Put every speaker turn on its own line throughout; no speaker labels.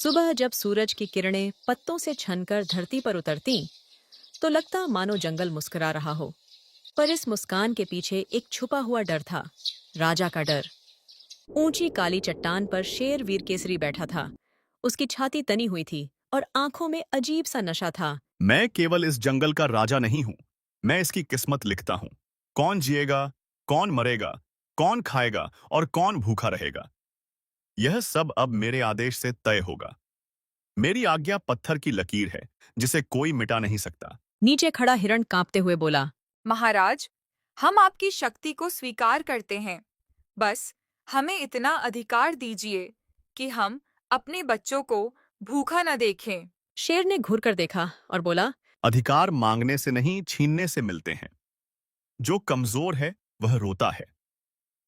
सुबह जब सूरज की किरणें पत्तों से छनकर धरती पर उतरती तो लगता मानो जंगल मुस्कुरा रहा हो। पर इस मुस्कान के पीछे एक छुपा हुआ डर था, राजा का डर। ऊंची काली चट्टान पर शेर वीर केसरी बैठा था। उसकी छाती तनी हुई थी और आंखों में अजीब सा नशा था।
मैं केवल इस जंगल का राजा नहीं हूं, मैं इसकी किस्मत लिखता हूं। कौन जिएगा, कौन मरेगा, कौन खाएगा और कौन भूखा रहेगा, यह सब अब मेरे आदेश से तय होगा। मेरी आज्ञा पत्थर की लकीर है, जिसे कोई मिटा नहीं सकता।
नीचे खड़ा हिरण कांपते हुए बोला,
महाराज, हम आपकी शक्ति को स्वीकार करते हैं। बस हमें इतना अधिकार दीजिए कि हम अपने बच्चों को भूखा न देखें।
शेर ने घूर कर देखा और बोला,
अधिकार मांगने से नहीं, छीनने से मिलते हैं। जो कमजोर है वह रोता है,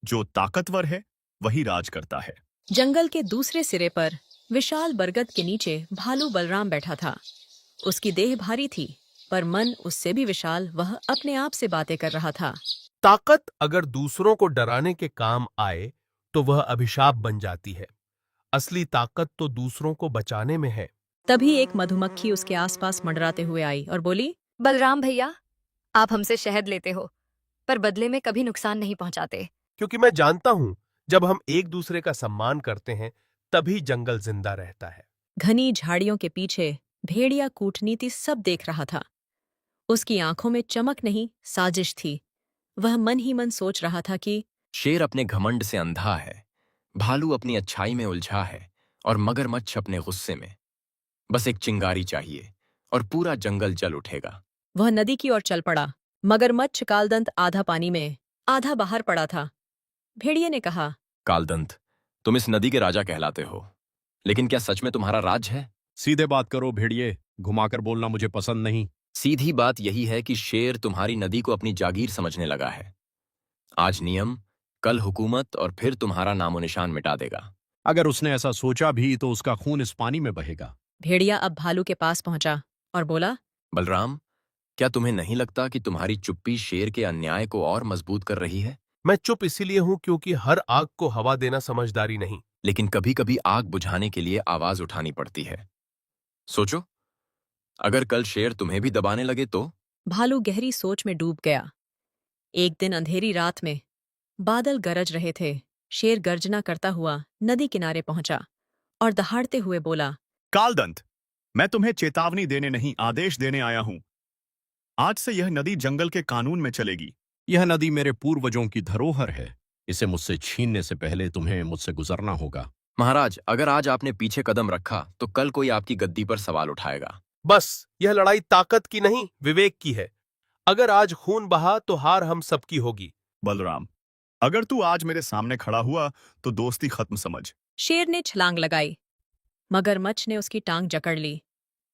जो ताकतवर है वही राज करता है।
जंगल के दूसरे सिरे पर विशाल बरगद के नीचे भालू बलराम बैठा था। उसकी देह भारी थी, पर मन उससे भी विशाल। वह अपने आप से बातें कर रहा था।
ताकत अगर दूसरों को डराने के काम आए तो वह अभिशाप बन जाती है। असली ताकत तो दूसरों को बचाने में है।
तभी एक मधुमक्खी उसके आसपास मंडराते हुए आई और बोली,
बलराम भैया, आप हमसे शहद लेते हो, पर बदले में कभी नुकसान नहीं पहुंचाते।
क्योंकि मैं जानता हूं, जब हम एक दूसरे का सम्मान करते हैं तभी जंगल जिंदा रहता है।
घनी झाड़ियों के पीछे भेड़िया कूटनीति सब देख रहा था। उसकी आंखों में चमक नहीं, साजिश थी। वह मन ही मन सोच रहा था कि
शेर अपने घमंड से अंधा है, भालू अपनी अच्छाई में उलझा है और मगरमच्छ अपने गुस्से में। बस एक चिंगारी चाहिए और पूरा जंगल जल उठेगा।
वह नदी की ओर चल पड़ा। मगरमच्छ कालदंत आधा पानी में, आधा बाहर पड़ा था। भेड़िए ने कहा,
कालदंत, तुम इस नदी के राजा कहलाते हो, लेकिन क्या सच में तुम्हारा राज है?
सीधे बात करो भेड़िए, घुमाकर बोलना मुझे पसंद नहीं।
सीधी बात यही है कि शेर तुम्हारी नदी को अपनी जागीर समझने लगा है। आज नियम, कल हुकूमत और फिर तुम्हारा नामो निशान मिटा देगा।
अगर उसने ऐसा सोचा भी तो उसका खून इस पानी में बहेगा।
भेड़िया अब भालू के पास पहुंचा और बोला,
बलराम, क्या तुम्हें नहीं लगता कि तुम्हारी चुप्पी शेर के अन्याय को और मजबूत कर रही है?
मैं चुप इसीलिए हूं क्योंकि हर आग को हवा देना समझदारी नहीं।
लेकिन कभी कभी आग बुझाने के लिए आवाज उठानी पड़ती है। सोचो, अगर कल शेर तुम्हें भी दबाने लगे तो?
भालू गहरी सोच में डूब गया। एक दिन अंधेरी रात में बादल गरज रहे थे। शेर गर्जना करता हुआ नदी किनारे पहुंचा और दहाड़ते हुए बोला,
कालदंत, मैं तुम्हें चेतावनी देने नहीं, आदेश देने आया हूं। आज से यह नदी जंगल के कानून में चलेगी। यह नदी मेरे पूर्वजों की धरोहर है। इसे मुझसे छीनने से पहले तुम्हें मुझसे गुजरना होगा।
महाराज, अगर आज आपने पीछे कदम रखा तो कल कोई आपकी गद्दी पर सवाल उठाएगा।
बस यह लड़ाई ताकत की नहीं, विवेक की है। अगर आज खून बहा तो हार हम सबकी होगी।
बलराम, अगर तू आज मेरे सामने खड़ा हुआ तो दोस्ती खत्म समझ।
शेर ने छलांग लगाई। मगरमच्छ ने उसकी टांग जकड़ ली।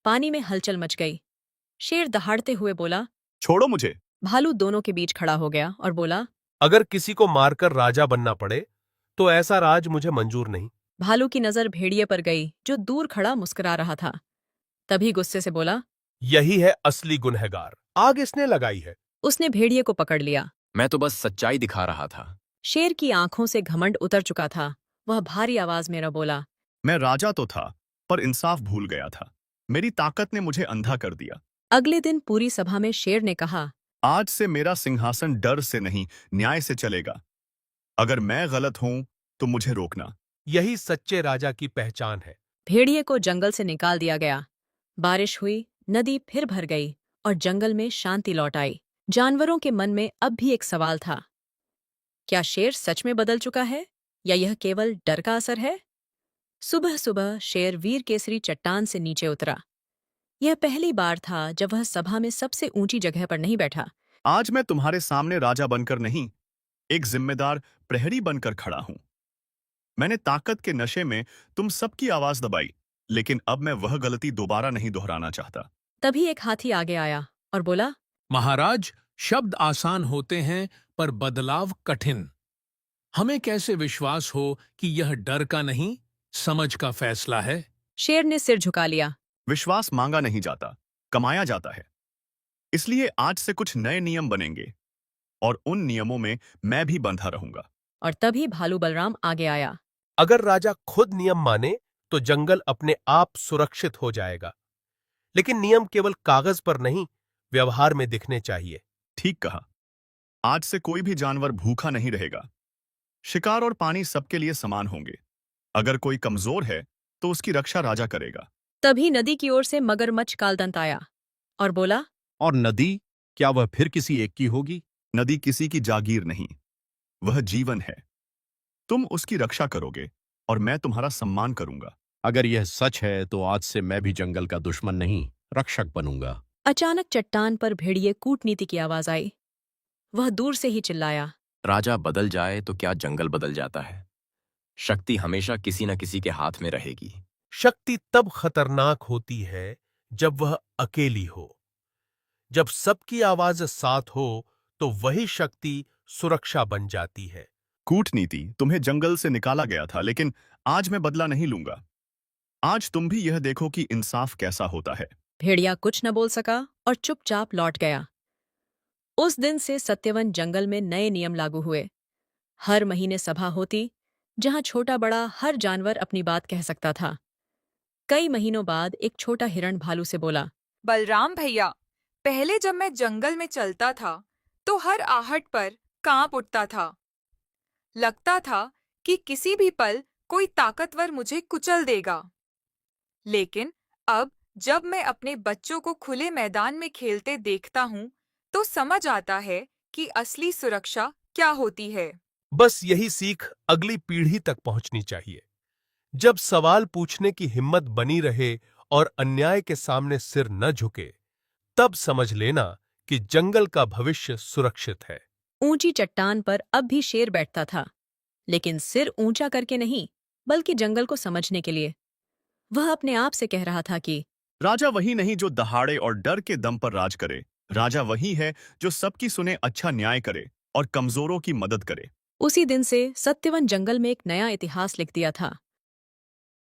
पानी में हलचल मच गई। शेर दहाड़ते हुए बोला,
छोड़ो मुझे।
भालू दोनों के बीच खड़ा हो गया और बोला,
अगर किसी को मारकर राजा बनना पड़े तो ऐसा राज मुझे मंजूर नहीं।
भालू की नजर भेड़िए पर गई, जो दूर खड़ा मुस्कुरा रहा था। तभी गुस्से से बोला,
यही है असली गुनहगार, आग इसने लगाई है।
उसने भेड़िए को पकड़ लिया।
मैं तो बस सच्चाई दिखा रहा था।
शेर की आंखों से घमंड उतर चुका था। वह भारी आवाज में बोला,
मैं राजा तो था, पर इंसाफ भूल गया था। मेरी ताकत ने मुझे अंधा कर दिया।
अगले दिन पूरी सभा में शेर ने कहा,
आज से मेरा सिंहासन डर से नहीं, न्याय से चलेगा। अगर मैं गलत हूं तो मुझे रोकना।
यही सच्चे राजा की पहचान है।
भेड़िए को जंगल से निकाल दिया गया। बारिश हुई, नदी फिर भर गई और जंगल में शांति लौट आई। जानवरों के मन में अब भी एक सवाल था, क्या शेर सच में बदल चुका है या यह केवल डर का असर है? सुबह सुबह शेर वीर केसरी चट्टान से नीचे उतरा। यह पहली बार था जब वह सभा में सबसे ऊंची जगह पर नहीं बैठा।
आज मैं तुम्हारे सामने राजा बनकर नहीं, एक जिम्मेदार प्रहरी बनकर खड़ा हूं। मैंने ताकत के नशे में तुम सबकी आवाज दबाई, लेकिन अब मैं वह गलती दोबारा नहीं दोहराना चाहता।
तभी एक हाथी आगे आया और बोला,
महाराज, शब्द आसान होते हैं पर बदलाव कठिन। हमें कैसे विश्वास हो कि यह डर का नहीं, समझ का फैसला है?
शेर ने सिर झुका लिया।
विश्वास मांगा नहीं जाता, कमाया जाता है। इसलिए आज से कुछ नए नियम बनेंगे और उन नियमों में मैं भी बंधा रहूंगा।
और तभी भालू बलराम आगे आया।
अगर राजा खुद नियम माने तो जंगल अपने आप सुरक्षित हो जाएगा। लेकिन नियम केवल कागज पर नहीं, व्यवहार में दिखने चाहिए।
ठीक कहा। आज से कोई भी जानवर भूखा नहीं रहेगा। शिकार और पानी सबके लिए समान होंगे। अगर कोई कमजोर है तो उसकी रक्षा राजा करेगा।
तभी नदी की ओर से मगरमच्छ कालदंत आया और बोला,
और नदी, क्या वह फिर किसी एक की होगी?
नदी किसी की जागीर नहीं, वह जीवन है। तुम उसकी रक्षा करोगे और मैं तुम्हारा सम्मान करूंगा।
अगर यह सच है तो आज से मैं भी जंगल का दुश्मन नहीं, रक्षक बनूंगा।
अचानक चट्टान पर भेड़िए कूटनीति की आवाज आई। वह दूर से ही चिल्लाया,
राजा बदल जाए तो क्या जंगल बदल जाता है? शक्ति हमेशा किसी न किसी के हाथ में रहेगी।
शक्ति तब खतरनाक होती है जब वह अकेली हो। जब सबकी आवाज साथ हो तो वही शक्ति सुरक्षा बन जाती है।
कूटनीति, तुम्हें जंगल से निकाला गया था, लेकिन आज मैं बदला नहीं लूंगा। आज तुम भी यह देखो कि इंसाफ कैसा होता है।
भेड़िया कुछ न बोल सका और चुपचाप लौट गया। उस दिन से सत्यवन जंगल में नए नियम लागू हुए। हर महीने सभा होती, जहां छोटा बड़ा हर जानवर अपनी बात कह सकता था। कई महीनों बाद एक छोटा हिरण भालू से बोला,
बलराम भैया, पहले जब मैं जंगल में चलता था तो हर आहट पर कांप उठता था। लगता था कि किसी भी पल कोई ताकतवर मुझे कुचल देगा। लेकिन अब जब मैं अपने बच्चों को खुले मैदान में खेलते देखता हूँ तो समझ आता है कि असली सुरक्षा क्या होती है।
बस यही सीख अगली पीढ़ी तक पहुंचनी चाहिए। जब सवाल पूछने की हिम्मत बनी रहे और अन्याय के सामने सिर न झुके, तब समझ लेना कि जंगल का भविष्य सुरक्षित है।
ऊंची चट्टान पर अब भी शेर बैठता था, लेकिन सिर ऊंचा करके नहीं, बल्कि जंगल को समझने के लिए। वह अपने आप से कह रहा था कि
राजा वही नहीं जो दहाड़े और डर के दम पर राज करे। राजा वही है जो सबकी सुने, अच्छा न्याय करे और कमजोरों की मदद करे।
उसी दिन से सत्यवन जंगल में एक नया इतिहास लिख दिया था।